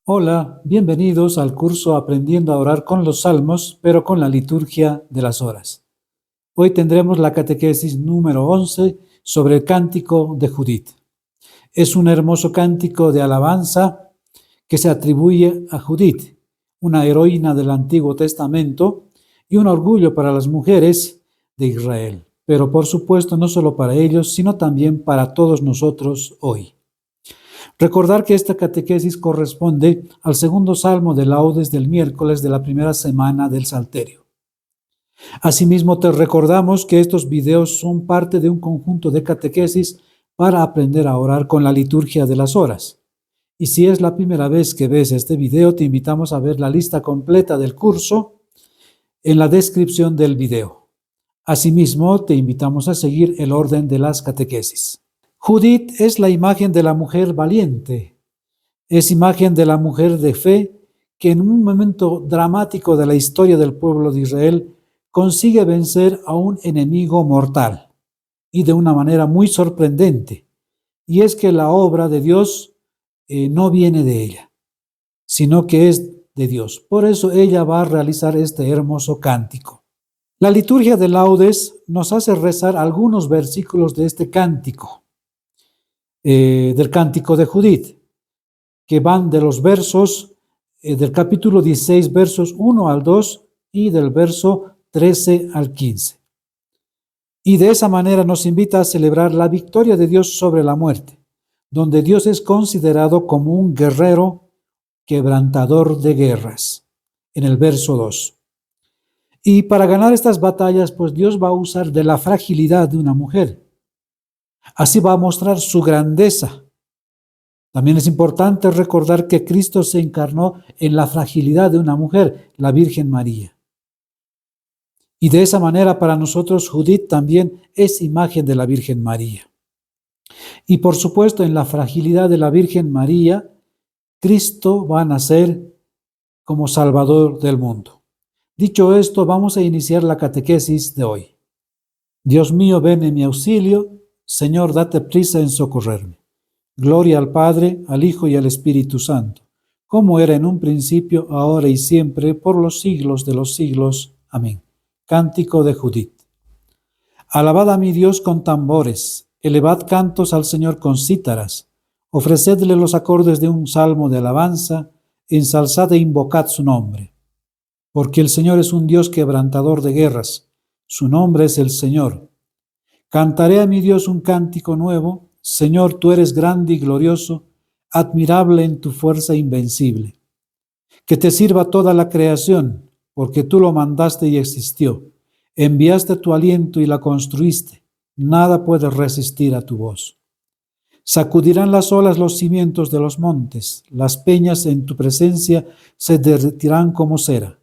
Hola, bienvenidos al curso Aprendiendo a orar con los salmos, pero con la liturgia de las horas. Hoy tendremos la catequesis número 11 sobre el cántico de Judith. Es un hermoso cántico de alabanza que se atribuye a Judith, una heroína del Antiguo Testamento y un orgullo para las mujeres de Israel, pero por supuesto no solo para ellos, sino también para todos nosotros hoy. Recordar que esta catequesis corresponde al segundo salmo de laudes del miércoles de la primera semana del Salterio. Asimismo, te recordamos que estos videos son parte de un conjunto de catequesis para aprender a orar con la liturgia de las horas. Y si es la primera vez que ves este video, te invitamos a ver la lista completa del curso en la descripción del video. Asimismo, te invitamos a seguir el orden de las catequesis. Judith es la imagen de la mujer valiente, es imagen de la mujer de fe que en un momento dramático de la historia del pueblo de Israel consigue vencer a un enemigo mortal y de una manera muy sorprendente. Y es que la obra de Dios no viene de ella, sino que es de Dios. Por eso ella va a realizar este hermoso cántico. La liturgia de laudes nos hace rezar algunos versículos de este cántico, del cántico de Judith, que van de los versos del capítulo 16, versos 1 al 2 y del verso 13 al 15. Y de esa manera nos invita a celebrar la victoria de Dios sobre la muerte, donde Dios es considerado como un guerrero quebrantador de guerras, en el verso 2. Y para ganar estas batallas, pues Dios va a usar de la fragilidad de una mujer. Así va a mostrar su grandeza. También es importante recordar que Cristo se encarnó en la fragilidad de una mujer, la Virgen María. Y de esa manera para nosotros Judith también es imagen de la Virgen María. Y por supuesto en la fragilidad de la Virgen María, Cristo va a nacer como Salvador del mundo. Dicho esto, vamos a iniciar la catequesis de hoy. Dios mío, ven en mi auxilio. Señor, date prisa en socorrerme. Gloria al Padre, al Hijo y al Espíritu Santo, como era en un principio, ahora y siempre, por los siglos de los siglos. Amén. Cántico de Judith. Alabad a mi Dios con tambores, elevad cantos al Señor con cítaras, ofrecedle los acordes de un salmo de alabanza, ensalzad e invocad su nombre. Porque el Señor es un Dios quebrantador de guerras, su nombre es el Señor. Cantaré a mi Dios un cántico nuevo. Señor, tú eres grande y glorioso, admirable en tu fuerza invencible. Que te sirva toda la creación, porque tú lo mandaste y existió. Enviaste tu aliento y la construiste. Nada puede resistir a tu voz. Sacudirán las olas los cimientos de los montes, las peñas en tu presencia se derretirán como cera,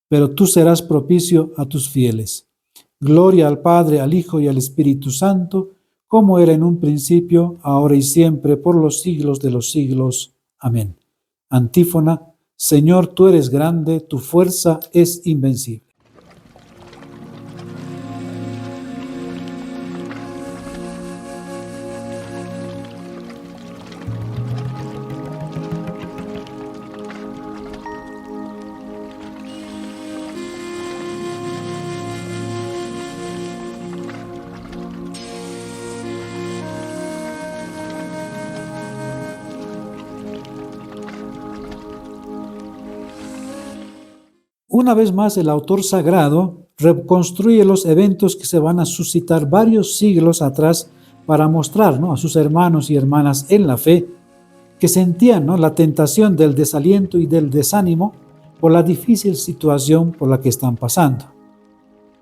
pero tú serás propicio a tus fieles. Gloria al Padre, al Hijo y al Espíritu Santo, como era en un principio, ahora y siempre, por los siglos de los siglos. Amén. Antífona. Señor, tú eres grande, tu fuerza es invencible. Una vez más, el autor sagrado reconstruye los eventos que se van a suscitar varios siglos atrás para mostrar, a sus hermanos y hermanas en la fe que sentían, la tentación del desaliento y del desánimo por la difícil situación por la que están pasando.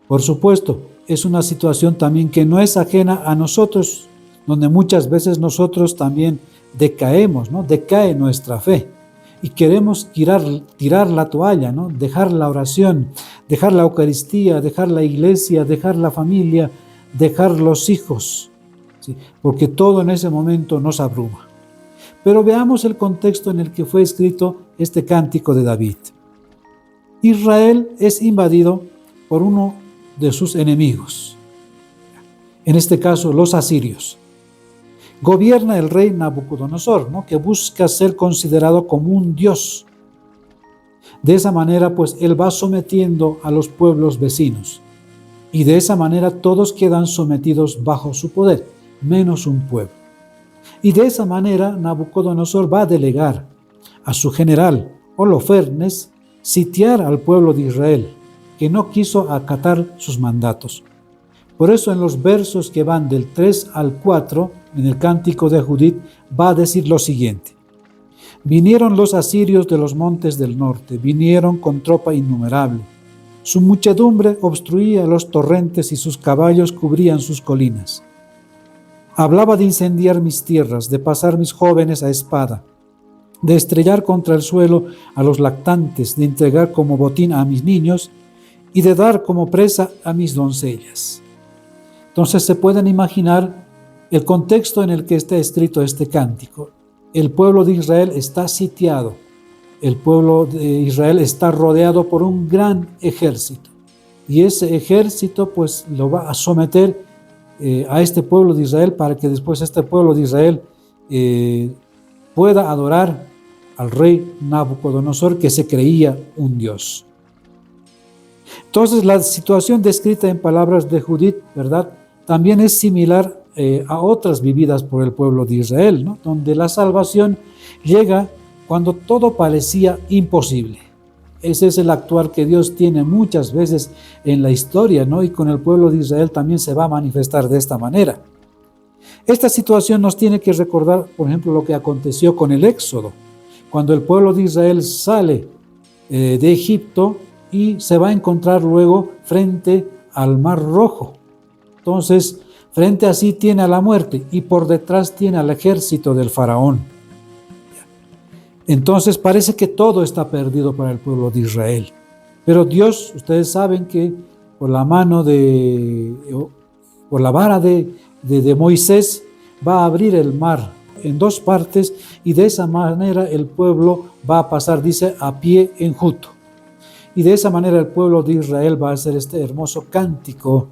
Por supuesto, es una situación también que no es ajena a nosotros, donde muchas veces nosotros también decaemos, decae nuestra fe. Y queremos tirar la toalla, dejar la oración, dejar la Eucaristía, dejar la iglesia, dejar la familia, dejar los hijos, ¿sí? Porque todo en ese momento nos abruma. Pero veamos el contexto en el que fue escrito este cántico de David. Israel es invadido por uno de sus enemigos, en este caso los asirios, gobierna el rey Nabucodonosor, ¿no? Que busca ser considerado como un dios. De esa manera, pues, él va sometiendo a los pueblos vecinos. Y de esa manera todos quedan sometidos bajo su poder, menos un pueblo. Y de esa manera Nabucodonosor va a delegar a su general Holofernes sitiar al pueblo de Israel, que no quiso acatar sus mandatos. Por eso en los versos que van del 3 al 4, en el Cántico de Judith, va a decir lo siguiente: vinieron los asirios de los montes del norte, vinieron con tropa innumerable. Su muchedumbre obstruía los torrentes y sus caballos cubrían sus colinas. Hablaba de incendiar mis tierras, de pasar mis jóvenes a espada, de estrellar contra el suelo a los lactantes, de entregar como botín a mis niños y de dar como presa a mis doncellas. Entonces se pueden imaginar el contexto en el que está escrito este cántico. El pueblo de Israel está sitiado. El pueblo de Israel está rodeado por un gran ejército. Y ese ejército pues lo va a someter a este pueblo de Israel para que después este pueblo de Israel pueda adorar al rey Nabucodonosor, que se creía un dios. Entonces la situación descrita en palabras de Judith, ¿verdad?, también es similar a otras vividas por el pueblo de Israel, ¿no?, donde la salvación llega cuando todo parecía imposible. Ese es el actuar que Dios tiene muchas veces en la historia, ¿no? Y con el pueblo de Israel también se va a manifestar de esta manera. Esta situación nos tiene que recordar, por ejemplo, lo que aconteció con el Éxodo, cuando el pueblo de Israel sale de Egipto y se va a encontrar luego frente al Mar Rojo. Entonces, frente a sí tiene a la muerte y por detrás tiene al ejército del faraón. Entonces parece que todo está perdido para el pueblo de Israel. Pero Dios, ustedes saben que por la vara de Moisés va a abrir el mar en dos partes y de esa manera el pueblo va a pasar, dice, a pie enjuto. Y de esa manera el pueblo de Israel va a hacer este hermoso cántico,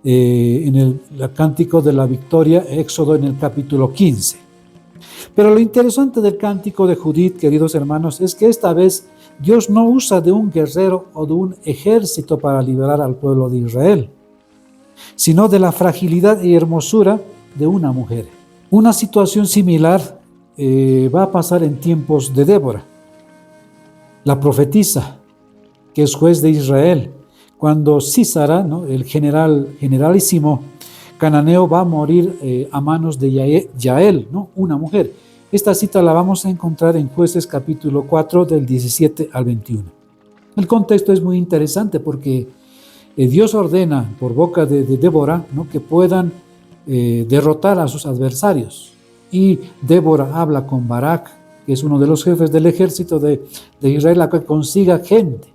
en el cántico de la victoria, Éxodo en el capítulo 15. Pero lo interesante del cántico de Judith, queridos hermanos, es que esta vez Dios no usa de un guerrero o de un ejército para liberar al pueblo de Israel, sino de la fragilidad y hermosura de una mujer. Una situación similar va a pasar en tiempos de Débora, la profetisa, que es juez de Israel, cuando Sísara, ¿no?, el generalísimo cananeo, va a morir a manos de Yael, ¿no?, una mujer. Esta cita la vamos a encontrar en Jueces capítulo 4 del 17 al 21. El contexto es muy interesante porque Dios ordena por boca de Débora, ¿no?, que puedan derrotar a sus adversarios. Y Débora habla con Barak, que es uno de los jefes del ejército de Israel, a que consiga gente.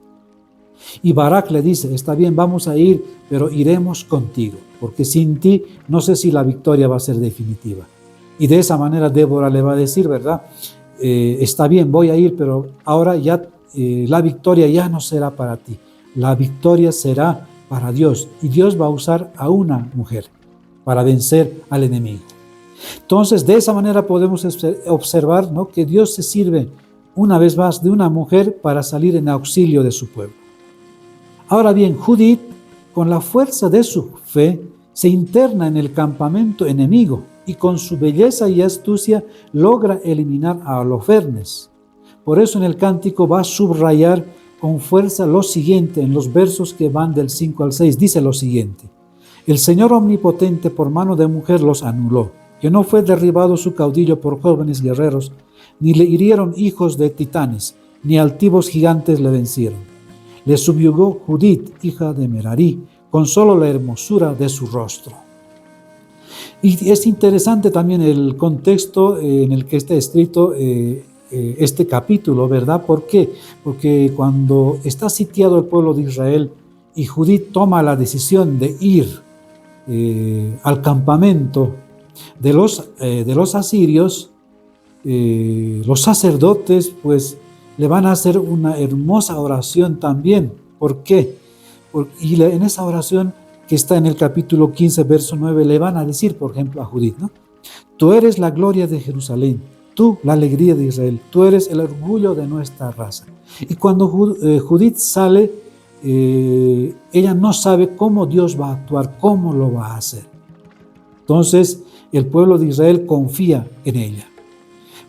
Y Barak le dice: está bien, vamos a ir, pero iremos contigo, porque sin ti no sé si la victoria va a ser definitiva. Y de esa manera Débora le va a decir, ¿verdad? Está bien, voy a ir, pero ahora ya la victoria ya no será para ti. La victoria será para Dios, y Dios va a usar a una mujer para vencer al enemigo. Entonces, de esa manera podemos observar, ¿no?, que Dios se sirve una vez más de una mujer para salir en auxilio de su pueblo. Ahora bien, Judith, con la fuerza de su fe, se interna en el campamento enemigo y con su belleza y astucia logra eliminar a Holofernes. Por eso en el cántico va a subrayar con fuerza lo siguiente, en los versos que van del 5 al 6, dice lo siguiente: el Señor omnipotente por mano de mujer los anuló, que no fue derribado su caudillo por jóvenes guerreros, ni le hirieron hijos de titanes, ni altivos gigantes le vencieron. Le subyugó Judith, hija de Merarí, con solo la hermosura de su rostro. Y es interesante también el contexto en el que está escrito este capítulo, ¿verdad? ¿Por qué? Porque cuando está sitiado el pueblo de Israel y Judith toma la decisión de ir al campamento de los asirios, los sacerdotes pues le van a hacer una hermosa oración también. ¿Por qué? Y en esa oración que está en el capítulo 15, verso 9, le van a decir, por ejemplo, a Judith, ¿no? Tú eres la gloria de Jerusalén, tú la alegría de Israel, tú eres el orgullo de nuestra raza. Y cuando Judith sale, ella no sabe cómo Dios va a actuar, cómo lo va a hacer. Entonces, el pueblo de Israel confía en ella.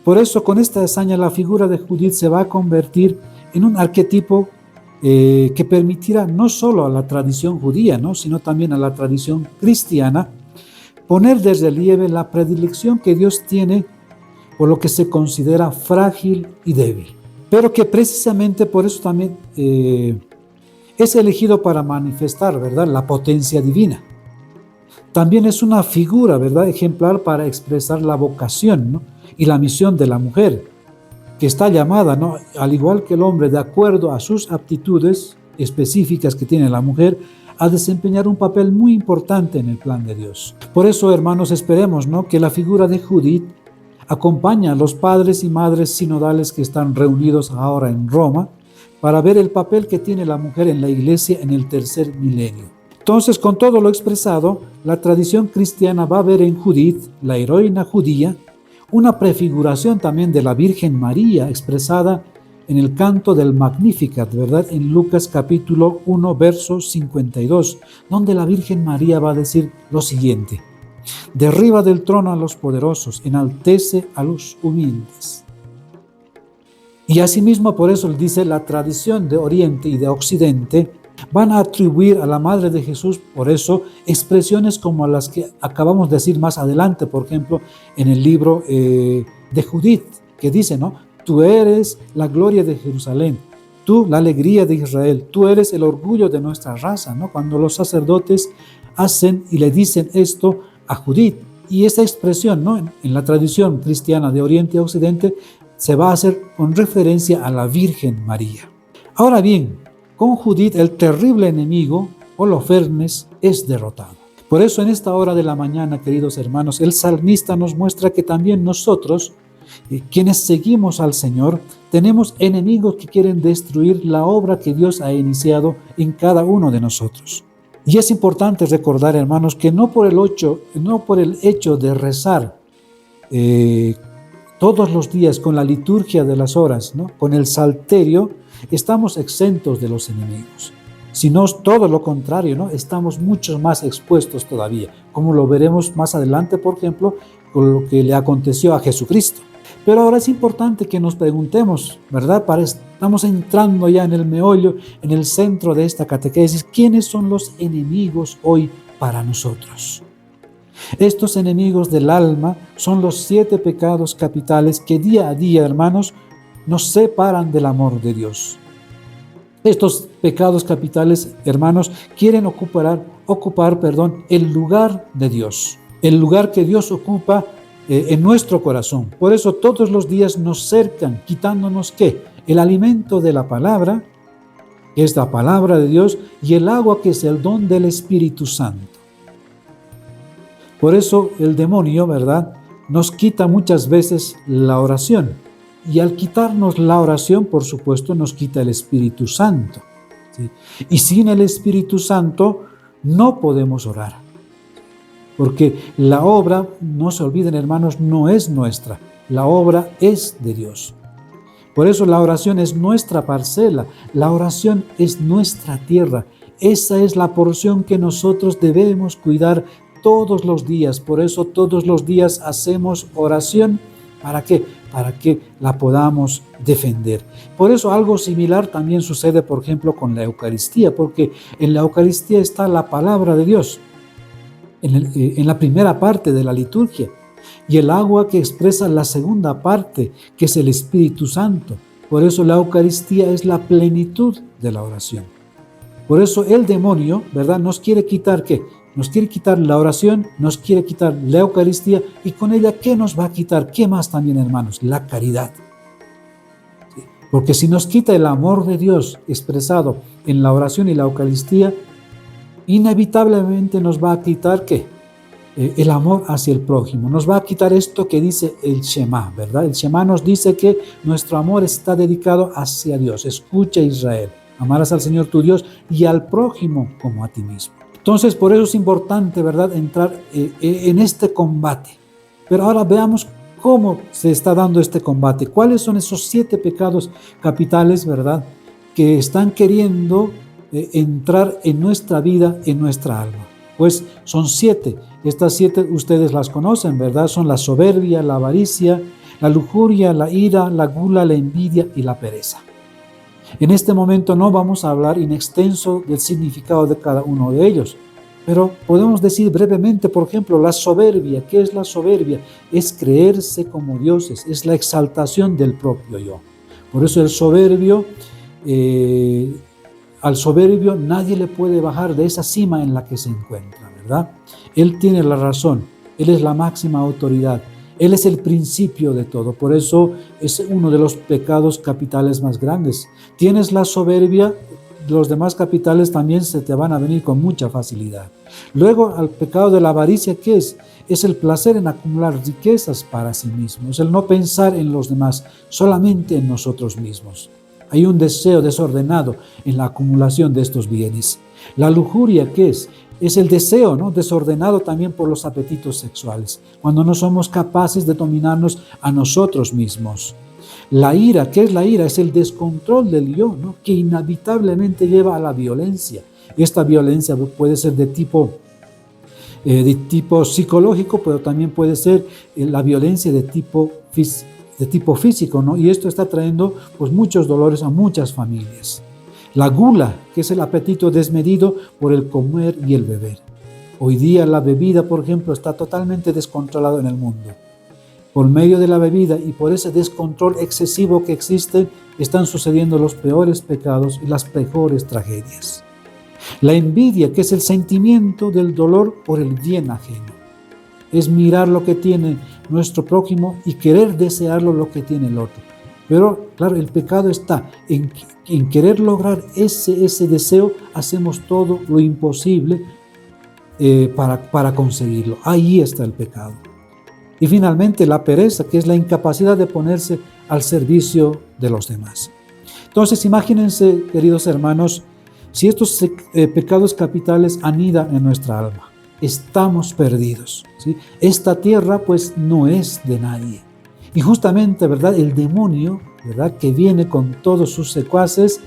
Por eso, con esta hazaña, la figura de Judith se va a convertir en un arquetipo que permitirá no solo a la tradición judía, ¿no?, sino también a la tradición cristiana, poner de relieve la predilección que Dios tiene por lo que se considera frágil y débil, pero que precisamente por eso también es elegido para manifestar, ¿verdad?, la potencia divina. También es una figura, ¿verdad?, ejemplar para expresar la vocación, ¿no?, y la misión de la mujer, que está llamada, ¿no?, al igual que el hombre, de acuerdo a sus aptitudes específicas que tiene la mujer, a desempeñar un papel muy importante en el plan de Dios. Por eso, hermanos, esperemos, ¿no?, que la figura de Judith acompañe a los padres y madres sinodales que están reunidos ahora en Roma para ver el papel que tiene la mujer en la iglesia en el tercer milenio. Entonces, con todo lo expresado, la tradición cristiana va a ver en Judith, la heroína judía, una prefiguración también de la Virgen María expresada en el canto del Magnificat, ¿verdad?, en Lucas capítulo 1, verso 52, donde la Virgen María va a decir lo siguiente: derriba del trono a los poderosos, enaltece a los humildes. Y asimismo, por eso dice, la tradición de Oriente y de Occidente van a atribuir a la Madre de Jesús, por eso, expresiones como las que acabamos de decir más adelante, por ejemplo, en el libro de Judith, que dice, ¿no?, tú eres la gloria de Jerusalén, tú la alegría de Israel, tú eres el orgullo de nuestra raza, ¿no? Cuando los sacerdotes hacen y le dicen esto a Judith, y esa expresión, ¿no?, en la tradición cristiana de Oriente y Occidente se va a hacer con referencia a la Virgen María. Ahora bien, con Judith el terrible enemigo, Holofernes, es derrotado. Por eso en esta hora de la mañana, queridos hermanos, el salmista nos muestra que también nosotros, quienes seguimos al Señor, tenemos enemigos que quieren destruir la obra que Dios ha iniciado en cada uno de nosotros. Y es importante recordar, hermanos, que no por el hecho de rezar todos los días con la liturgia de las horas, ¿no?, con el salterio, estamos exentos de los enemigos, sino todo lo contrario, ¿no?, estamos mucho más expuestos todavía, como lo veremos más adelante, por ejemplo, con lo que le aconteció a Jesucristo. Pero ahora es importante que nos preguntemos, ¿verdad? Estamos entrando ya en el meollo, en el centro de esta catequesis, ¿quiénes son los enemigos hoy para nosotros? Estos enemigos del alma son los 7 pecados capitales que día a día, hermanos, nos separan del amor de Dios. Estos pecados capitales, hermanos, quieren ocupar, el lugar de Dios, el lugar que Dios ocupa en nuestro corazón. Por eso todos los días nos cercan, quitándonos ¿qué? El alimento de la palabra, que es la palabra de Dios, y el agua, que es el don del Espíritu Santo. Por eso el demonio, ¿verdad?, nos quita muchas veces la oración. Y al quitarnos la oración, por supuesto, nos quita el Espíritu Santo, ¿sí? Y sin el Espíritu Santo no podemos orar. Porque la obra, no se olviden, hermanos, no es nuestra. La obra es de Dios. Por eso la oración es nuestra parcela. La oración es nuestra tierra. Esa es la porción que nosotros debemos cuidar todos los días. Por eso todos los días hacemos oración. ¿Para qué? Para que la podamos defender. Por eso algo similar también sucede, por ejemplo, con la Eucaristía, porque en la Eucaristía está la palabra de Dios, en la primera parte de la liturgia, y el agua que expresa la segunda parte, que es el Espíritu Santo. Por eso la Eucaristía es la plenitud de la oración. Por eso el demonio, ¿verdad?, nos quiere quitar ¿qué? Nos quiere quitar la oración, nos quiere quitar la Eucaristía, y con ella, ¿qué nos va a quitar? ¿Qué más también, hermanos? La caridad. ¿Sí? Porque si nos quita el amor de Dios expresado en la oración y la Eucaristía, inevitablemente nos va a quitar ¿qué? El amor hacia el prójimo. Nos va a quitar esto que dice el Shema, ¿verdad? El Shema nos dice que nuestro amor está dedicado hacia Dios. Escucha, Israel, amarás al Señor tu Dios y al prójimo como a ti mismo. Entonces, por eso es importante, ¿verdad?, entrar en este combate. Pero ahora veamos cómo se está dando este combate. ¿Cuáles son esos 7 pecados capitales, verdad, que están queriendo entrar en nuestra vida, en nuestra alma? Pues son 7. Estas 7 ustedes las conocen, ¿verdad? Son la soberbia, la avaricia, la lujuria, la ira, la gula, la envidia y la pereza. En este momento no vamos a hablar in extenso del significado de cada uno de ellos, pero podemos decir brevemente, por ejemplo, la soberbia. ¿Qué es la soberbia? Es creerse como dioses, es la exaltación del propio yo. Por eso el soberbio, al soberbio nadie le puede bajar de esa cima en la que se encuentra, ¿verdad? Él tiene la razón, él es la máxima autoridad, él es el principio de todo. Por eso es uno de los pecados capitales más grandes. Tienes la soberbia, los demás capitales también se te van a venir con mucha facilidad. Luego, al pecado de la avaricia, ¿qué es? Es el placer en acumular riquezas para sí mismo, es el no pensar en los demás, solamente en nosotros mismos. Hay un deseo desordenado en la acumulación de estos bienes. La lujuria, ¿qué es? Es el deseo, ¿no?, desordenado también por los apetitos sexuales, cuando no somos capaces de dominarnos a nosotros mismos. La ira, ¿qué es la ira? Es el descontrol del yo, ¿no?, que inevitablemente lleva a la violencia. Esta violencia puede ser de tipo psicológico, pero también puede ser la violencia de tipo físico, ¿no? Y esto está trayendo pues muchos dolores a muchas familias. La gula, que es el apetito desmedido por el comer y el beber. Hoy día la bebida, por ejemplo, está totalmente descontrolada en el mundo. Por medio de la bebida y por ese descontrol excesivo que existe, están sucediendo los peores pecados y las peores tragedias. La envidia, que es el sentimiento del dolor por el bien ajeno. Es mirar lo que tiene nuestro prójimo y querer desearlo lo que tiene el otro. Pero, claro, el pecado está en querer lograr ese deseo. Hacemos todo lo imposible para conseguirlo. Ahí está el pecado. Y finalmente la pereza, que es la incapacidad de ponerse al servicio de los demás. Entonces, imagínense, queridos hermanos, si estos pecados capitales anidan en nuestra alma, estamos perdidos, ¿sí? Esta tierra pues no es de nadie. Y justamente, ¿verdad?, el demonio, ¿verdad?, que viene con todos sus secuaces,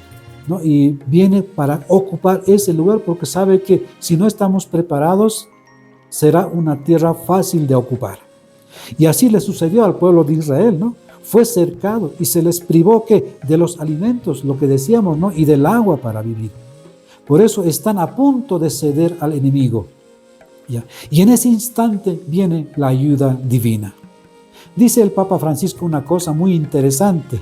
¿no?, y viene para ocupar ese lugar porque sabe que si no estamos preparados, será una tierra fácil de ocupar. Y así le sucedió al pueblo de Israel, ¿no? Fue cercado y se les privó ¿qué? De los alimentos, lo que decíamos, ¿no?, y del agua para vivir. Por eso están a punto de ceder al enemigo. ¿Ya? Y en ese instante viene la ayuda divina. Dice el Papa Francisco una cosa muy interesante.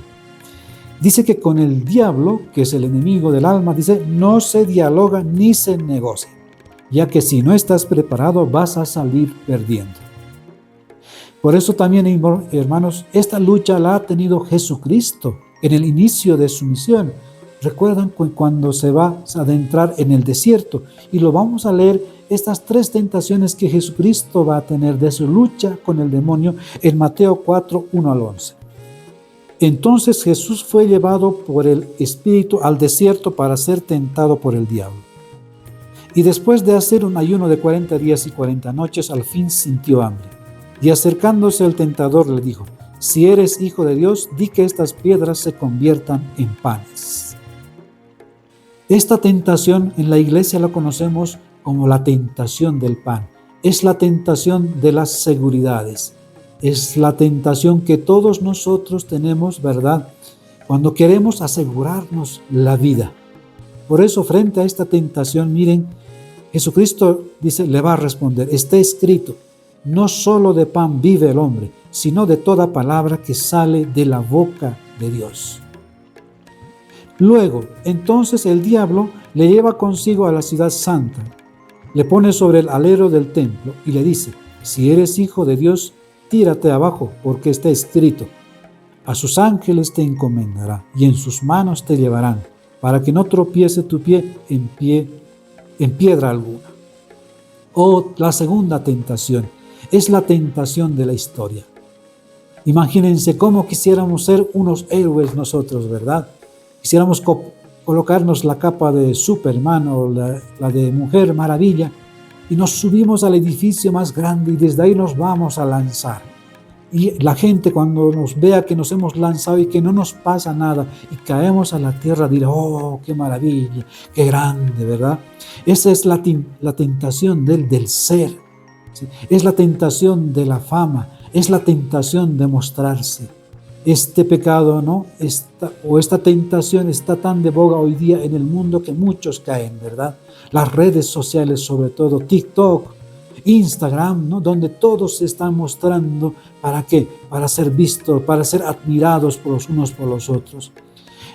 Dice que con el diablo, que es el enemigo del alma, dice, no se dialoga ni se negocia, ya que si no estás preparado vas a salir perdiendo. Por eso también, hermanos, esta lucha la ha tenido Jesucristo en el inicio de su misión. Recuerdan cuando se va a adentrar en el desierto, y lo vamos a leer, estas 3 tentaciones que Jesucristo va a tener de su lucha con el demonio en Mateo 4, 1 al 11. Entonces Jesús fue llevado por el Espíritu al desierto para ser tentado por el diablo. Y después de hacer un ayuno de 40 días y 40 noches, al fin sintió hambre. Y acercándose el tentador le dijo, si eres hijo de Dios, di que estas piedras se conviertan en panes. Esta tentación en la iglesia la conocemos como la tentación del pan. Es la tentación de las seguridades. Es la tentación que todos nosotros tenemos, ¿verdad?, cuando queremos asegurarnos la vida. Por eso, frente a esta tentación, miren, Jesucristo dice, le va a responder, está escrito, no solo de pan vive el hombre, sino de toda palabra que sale de la boca de Dios. Luego, entonces el diablo le lleva consigo a la ciudad santa, le pone sobre el alero del templo y le dice, si eres hijo de Dios, tírate abajo, porque está escrito, a sus ángeles te encomendará y en sus manos te llevarán, para que no tropiece tu pie en piedra alguna. La segunda tentación es la tentación de la historia. Imagínense cómo quisiéramos ser unos héroes nosotros, ¿verdad? Quisiéramos colocarnos la capa de Superman o la de Mujer Maravilla y nos subimos al edificio más grande y desde ahí nos vamos a lanzar. Y la gente cuando nos vea que nos hemos lanzado y que no nos pasa nada y caemos a la tierra dirá, oh, qué maravilla, qué grande, ¿verdad? Esa es la tentación del ser, ¿sí? Es la tentación de la fama, es la tentación de mostrarse. Este pecado, ¿no? Esta tentación está tan de boga hoy día en el mundo que muchos caen, ¿verdad? Las redes sociales, sobre todo TikTok, Instagram, ¿no? Donde todos se están mostrando, ¿para qué? Para ser vistos, para ser admirados por los unos por los otros.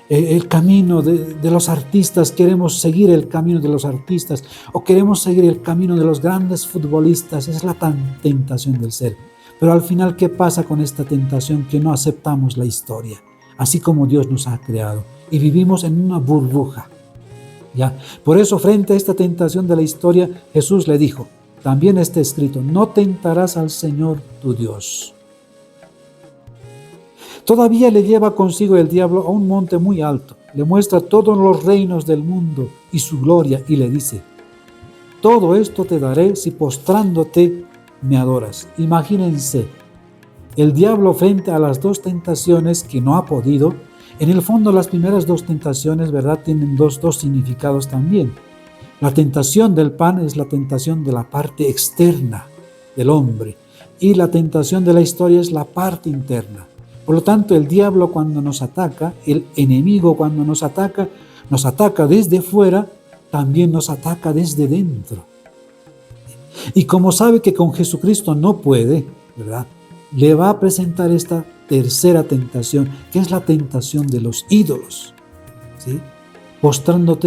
El camino de los artistas, queremos seguir el camino de los artistas o queremos seguir el camino de los grandes futbolistas, es la tentación del ser. Pero al final, ¿qué pasa con esta tentación? Que no aceptamos la historia, así como Dios nos ha creado, y vivimos en una burbuja, ¿ya? Por eso, frente a esta tentación de la historia, Jesús le dijo, también está escrito, no tentarás al Señor tu Dios. Todavía le lleva consigo el diablo a un monte muy alto, le muestra todos los reinos del mundo y su gloria y le dice, todo esto te daré si postrándote me adoras. Imagínense, el diablo frente a las dos tentaciones que no ha podido. En el fondo las primeras dos tentaciones, ¿verdad?, tienen dos significados también. La tentación del pan es la tentación de la parte externa del hombre y la tentación de la historia es la parte interna. Por lo tanto, el diablo cuando nos ataca, el enemigo cuando nos ataca desde fuera, también nos ataca desde dentro. Y como sabe que con Jesucristo no puede, ¿verdad?, le va a presentar esta tercera tentación, que es la tentación de los ídolos, ¿sí?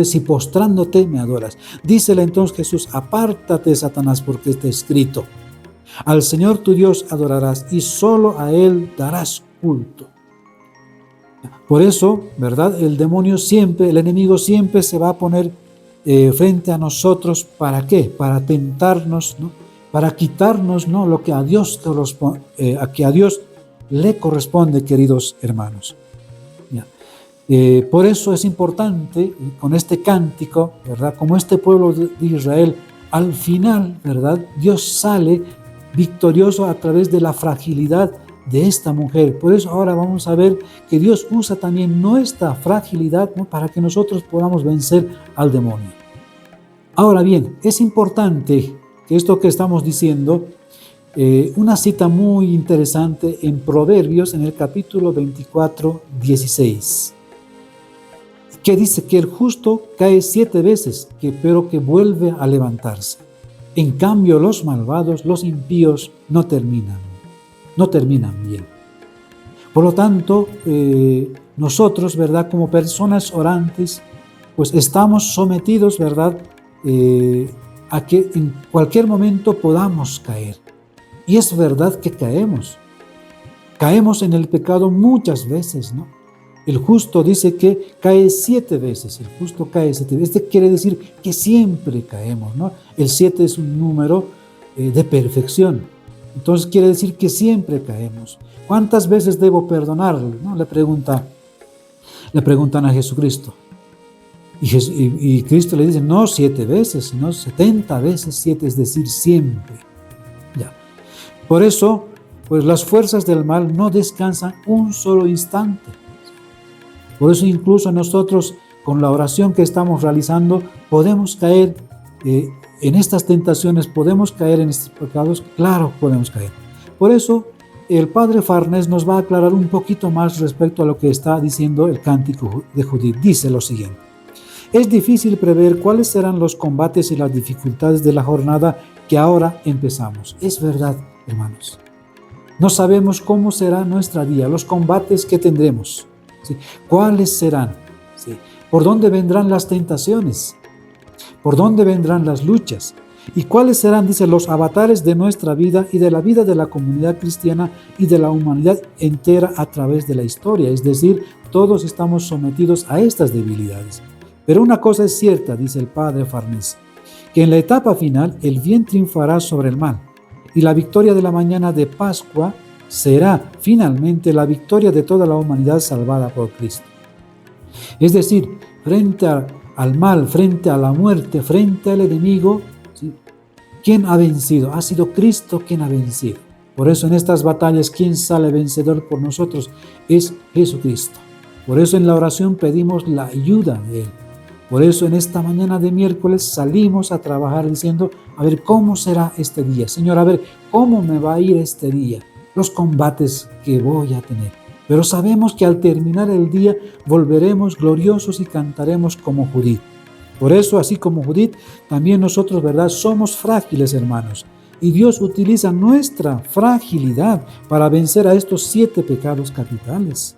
Si postrándote me adoras. Dícele entonces Jesús, apártate, Satanás, porque está escrito, al Señor tu Dios adorarás y solo a Él darás culto. Por eso, ¿verdad?, el enemigo siempre se va a poner frente a nosotros. ¿Para qué? Para tentarnos, ¿no?, para quitarnos, ¿no?, lo que a Dios le corresponde, queridos hermanos. Por eso es importante con este cántico, ¿verdad?, como este pueblo de Israel, al final, ¿verdad?, Dios sale victorioso a través de la fragilidad de esta mujer. Por eso ahora vamos a ver que Dios usa también nuestra fragilidad, ¿no?, para que nosotros podamos vencer al demonio. Ahora bien, es importante que esto que estamos diciendo, una cita muy interesante en Proverbios, en el capítulo 24, 16, que dice que el justo cae 7 veces, pero que vuelve a levantarse. En cambio, los malvados, los impíos, no terminan bien. Por lo tanto, nosotros, ¿verdad?, como personas orantes, pues estamos sometidos, ¿verdad?, a que en cualquier momento podamos caer. Y es verdad que caemos en el pecado muchas veces, ¿no? El justo dice que cae 7 veces, el justo cae 7 veces. Este quiere decir que siempre caemos, ¿no? El 7 es un número de perfección. Entonces quiere decir que siempre caemos. ¿Cuántas veces debo perdonarle?, ¿no?, le preguntan a Jesucristo. Y Cristo le dice, no 7 veces, sino 70 veces 7, es decir, siempre. Ya. Por eso, pues las fuerzas del mal no descansan un solo instante. Por eso incluso nosotros, con la oración que estamos realizando, podemos caer en estas tentaciones, podemos caer en estos pecados. Claro, podemos caer. Por eso, el Padre Farnés nos va a aclarar un poquito más respecto a lo que está diciendo el cántico de Judith. Dice lo siguiente. Es difícil prever cuáles serán los combates y las dificultades de la jornada que ahora empezamos. Es verdad, hermanos. No sabemos cómo será nuestra día, los combates que tendremos, ¿sí?, cuáles serán, ¿sí?, por dónde vendrán las tentaciones, por dónde vendrán las luchas y cuáles serán, dice, los avatares de nuestra vida y de la vida de la comunidad cristiana y de la humanidad entera a través de la historia. Es decir, todos estamos sometidos a estas debilidades. Pero una cosa es cierta, dice el Padre Farnés, que en la etapa final el bien triunfará sobre el mal y la victoria de la mañana de Pascua será finalmente la victoria de toda la humanidad salvada por Cristo. Es decir, frente al mal, frente a la muerte, frente al enemigo, ¿sí?, ¿quién ha vencido? Ha sido Cristo quien ha vencido. Por eso en estas batallas, ¿quién sale vencedor por nosotros? Es Jesucristo. Por eso en la oración pedimos la ayuda de Él. Por eso en esta mañana de miércoles salimos a trabajar diciendo, a ver, ¿cómo será este día? Señor, a ver, ¿cómo me va a ir este día? Los combates que voy a tener. Pero sabemos que al terminar el día volveremos gloriosos y cantaremos como Judith. Por eso, así como Judith, también nosotros, ¿verdad? Somos frágiles, hermanos. Y Dios utiliza nuestra fragilidad para vencer a estos 7 pecados capitales.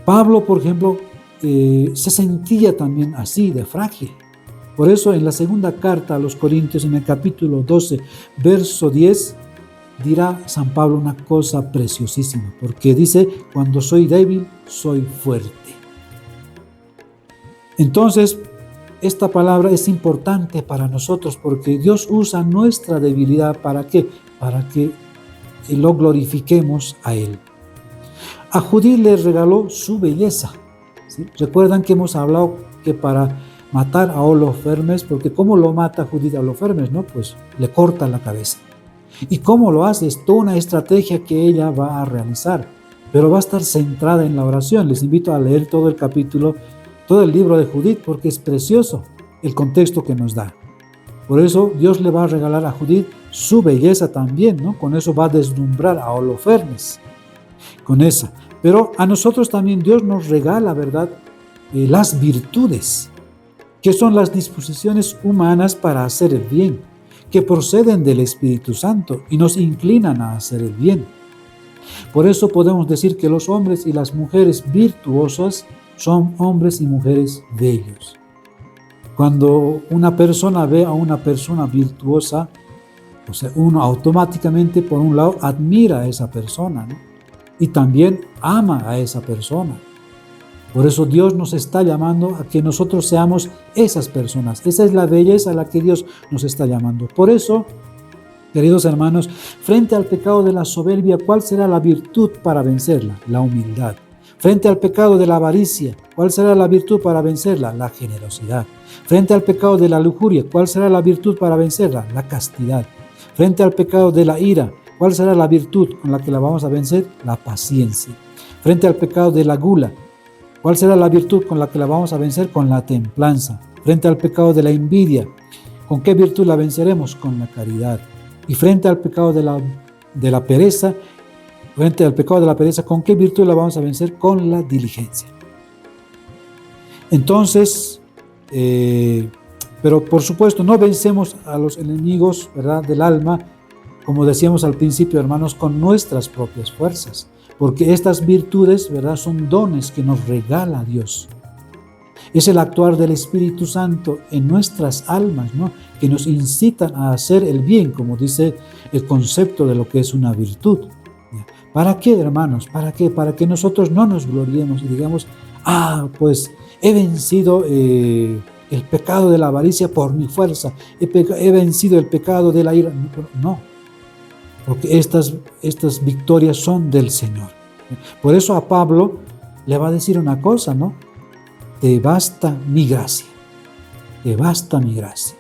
Pablo, por ejemplo, se sentía también así, de frágil. Por eso en la segunda carta a los Corintios, en el capítulo 12, verso 10, dirá San Pablo una cosa preciosísima, porque dice, cuando soy débil, soy fuerte. Entonces, esta palabra es importante para nosotros porque Dios usa nuestra debilidad ¿para qué? Para que lo glorifiquemos a Él. A Judith le regaló su belleza. ¿Sí? Recuerdan que hemos hablado que para matar a Holofernes, porque ¿cómo lo mata Judith a Holofernes? ¿No? Pues le corta la cabeza. ¿Y cómo lo hace? Es toda una estrategia que ella va a realizar, pero va a estar centrada en la oración. Les invito a leer todo el capítulo, todo el libro de Judith, porque es precioso el contexto que nos da. Por eso Dios le va a regalar a Judith su belleza también, ¿no? Con eso va a deslumbrar a Holofernes, con esa. Pero a nosotros también Dios nos regala, ¿verdad? Las virtudes, que son las disposiciones humanas para hacer el bien, que proceden del Espíritu Santo y nos inclinan a hacer el bien. Por eso podemos decir que los hombres y las mujeres virtuosas son hombres y mujeres bellos. Cuando una persona ve a una persona virtuosa, o sea, uno automáticamente, por un lado, admira a esa persona, ¿no? Y también ama a esa persona. Por eso Dios nos está llamando a que nosotros seamos esas personas. Esa es la belleza a la que Dios nos está llamando. Por eso, queridos hermanos, frente al pecado de la soberbia, ¿cuál será la virtud para vencerla? La humildad. Frente al pecado de la avaricia, ¿cuál será la virtud para vencerla? La generosidad. Frente al pecado de la lujuria, ¿cuál será la virtud para vencerla? La castidad. Frente al pecado de la ira, ¿cuál será la virtud con la que la vamos a vencer? La paciencia. Frente al pecado de la gula, ¿cuál será la virtud con la que la vamos a vencer? Con la templanza. Frente al pecado de la envidia, ¿con qué virtud la venceremos? Con la caridad. Y frente al pecado de la pereza, ¿con qué virtud la vamos a vencer? Con la diligencia. Entonces, pero por supuesto no vencemos a los enemigos, ¿verdad?, del alma, como decíamos al principio, hermanos, con nuestras propias fuerzas, porque estas virtudes, ¿verdad?, son dones que nos regala Dios. Es el actuar del Espíritu Santo en nuestras almas, ¿no?, que nos incitan a hacer el bien, como dice el concepto de lo que es una virtud. ¿Para qué, hermanos? ¿Para qué? Para que nosotros no nos gloriemos y digamos, pues he vencido el pecado de la avaricia por mi fuerza, he vencido el pecado de la ira. No, porque estas victorias son del Señor. Por eso a Pablo le va a decir una cosa, ¿no? Te basta mi gracia, te basta mi gracia.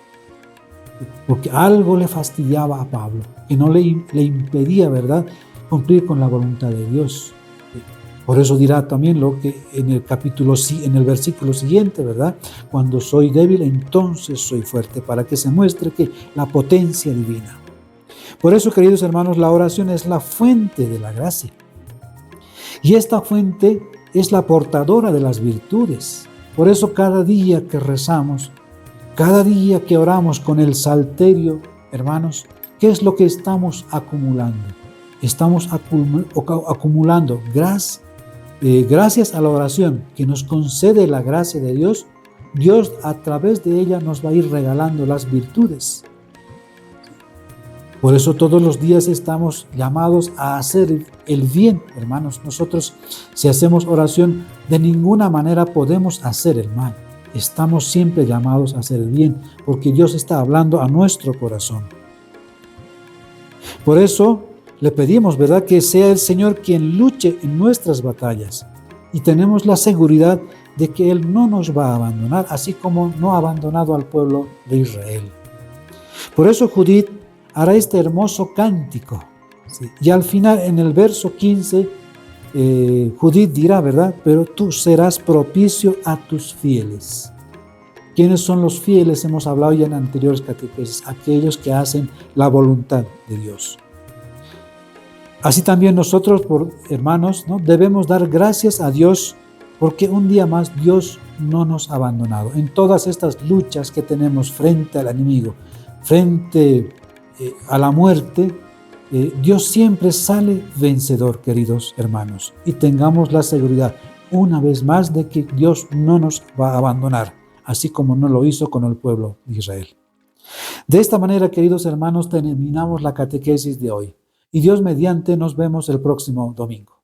Porque algo le fastidiaba a Pablo, que no le impedía, ¿verdad?, cumplir con la voluntad de Dios. Por eso dirá también lo que en el versículo siguiente, ¿verdad? Cuando soy débil, entonces soy fuerte, para que se muestre que la potencia divina. Por eso, queridos hermanos, la oración es la fuente de la gracia. Y esta fuente es la portadora de las virtudes. Por eso cada día que rezamos, cada día que oramos con el salterio, hermanos, ¿qué es lo que estamos acumulando? Estamos acumulando gracias a la oración que nos concede la gracia de Dios. Dios a través de ella nos va a ir regalando las virtudes. Por eso todos los días estamos llamados a hacer el bien, hermanos. Nosotros, si hacemos oración, de ninguna manera podemos hacer el mal. Estamos siempre llamados a hacer el bien, porque Dios está hablando a nuestro corazón. Por eso le pedimos, ¿verdad?, que sea el Señor quien luche en nuestras batallas. Y tenemos la seguridad de que Él no nos va a abandonar, así como no ha abandonado al pueblo de Israel. Por eso Judith, hará este hermoso cántico. ¿Sí? Y al final, en el verso 15, Judith dirá, ¿verdad? Pero tú serás propicio a tus fieles. ¿Quiénes son los fieles? Hemos hablado ya en anteriores catequesis, aquellos que hacen la voluntad de Dios. Así también nosotros, hermanos, ¿no? Debemos dar gracias a Dios porque un día más Dios no nos ha abandonado. En todas estas luchas que tenemos frente al enemigo, frente a la muerte, Dios siempre sale vencedor, queridos hermanos. Y tengamos la seguridad, una vez más, de que Dios no nos va a abandonar, así como no lo hizo con el pueblo de Israel. De esta manera, queridos hermanos, terminamos la catequesis de hoy. Y Dios mediante nos vemos el próximo domingo.